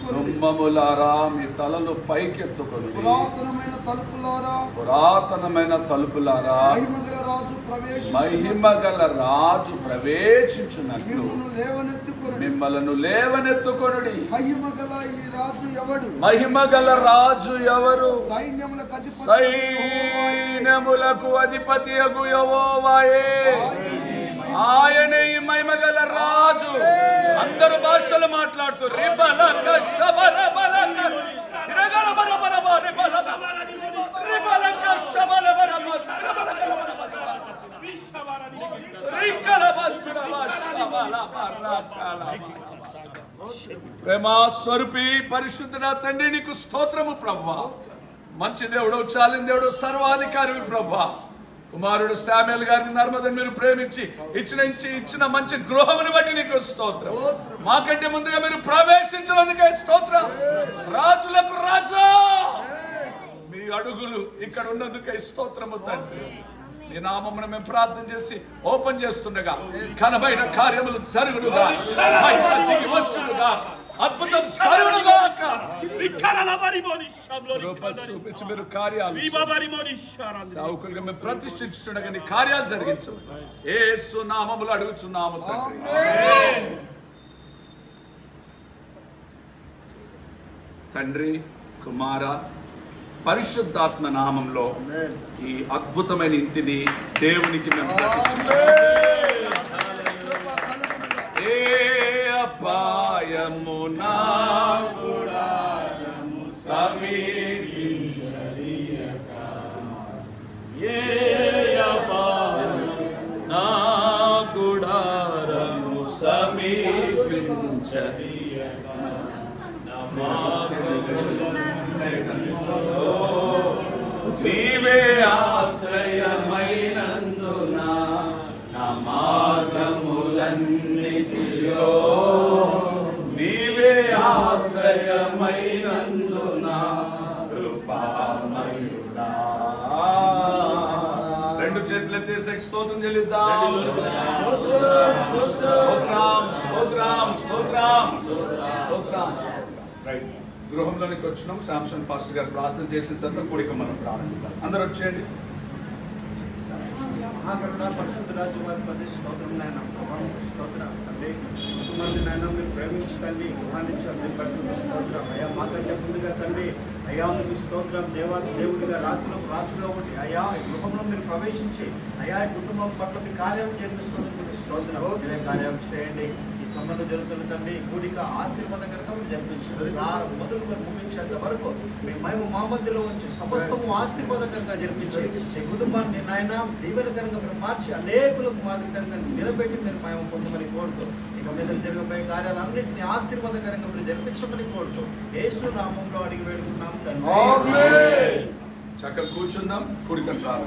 కుంభములారా మీ తలలు పైకెత్తుకొని, పురాతనమైన తలుపులారా మహిమగల రాజు ప్రవేశించున్నట్లు మిమ్మలను లేవనెత్తుకొనుడి. మహిమగల రాజు ఎవరు? సైన్యములకు అధిపతియగు యెహోవాయే. ఆయనే ఈ మహిమగల రాజు. అందరు భాషలు మాట్లాడుతూ ప్రేమా స్వరూపి పరిశుద్ధ తండ్రి నీకు స్తోత్రము ప్రభువా. మంచి దేవుడు, చాలిన దేవుడు, సర్వాధికారి ప్రభువా. కుమారుడు శామ్యూయల్ గారిని నర్మదని మీరు ప్రేమించి ఇచ్చిన మంచి గృహముని బట్టి నీకు స్తోత్రం. మాకంటే ముందుగా మీరు ప్రవేశించినందుకే స్తోత్రం. రాజులకు రాజా మీ అడుగులు ఇక్కడ ఉన్నందుకే స్తోత్రము తండ్రి. నీ నామమున మేము ప్రార్థన చేసి ఓపెన్ చేస్తుండగా ఘనమైన కార్యములు జరుగునుగా, అద్భుతం చూపించి మీరు కార్యాలు సావుకులుగా మేము ప్రతిష్ఠించుండగా నీ కార్యాలు జరిగించండి. యేసు నామములు అడుగుచున్నాము తండ్రి, కుమార, పరిశుద్ధాత్మ నామంలో ఈ అద్భుతమైన ఇంటిని దేవునికి మేము ప్రతిష్ఠించాము. ఏ అపాయము నా గుడారము సమీపించనీయక, ఏ అపాయము నా గుడారము సమీపించనీయక, నీవే ఆశ్రయమైనందున నా మార్గములన్నిటిలో, నీవే ఆశ్రయమైనందున కృపామయుడా. రెండు చేతులు ఎత్తేసి స్తోత్రం చెల్లిద్దాం. గృహంలోనికి వచ్చినాం. శాంసన్ పాస్టర్ గారు ప్రార్థన చేసిన తర్వాత కూడిక మనం ప్రారంభిద్దాం. అందరూ వచ్చేయండి. మహాగరుడ పరిశుద్ధ రాజు వారి పది స్తోత్రం నాయన, ప్రభావం స్తోత్రం తండ్రి. కొంతమంది నాయన మీరు ప్రేమించండి, గృహాన్నించి అన్ని బట్టి స్తోత్రం అయ్యా. మాకంటే ముందుగా తండ్రి అయ్యా మీకు స్తోత్రం. దేవుడిగా రాజులో ఒకటి అయ్యా ఈ గృహంలో మీరు ప్రవేశించి అయ్యా ఈ కుటుంబం పట్ల మీ కార్యాలు చేపిస్తున్నందుకు మీకు స్తోత్రం. మీరే కార్యాలు చేయండి. ఈ సంబంధం జరుగుతున్న తండ్రి కూడిక ఆశీర్వాదకరంగా మీరు జరిపించారు. మొదలుగా ముగించేంత వరకు మీ మేము మా మధ్యలో ఉంచి సమస్తము ఆశీర్వాదకరంగా జరిపించి ఈ కుటుంబాన్ని నాయన దీవెనకరంగా మీరు మార్చి అనేకులకు మాదిరికరంగా నిలబెట్టి మీరు మేము పొందమని కోరుతూ ఇక మీద జరగబోయే కార్యాలన్నింటినీ ఆశీర్వాదకరంగా మీరు జరిపించమని కోరుతూ యేసు నామంలో అడిగి వేడుకున్నాం తండ్రి. చక్కగా కూర్చుందాం. కూడిక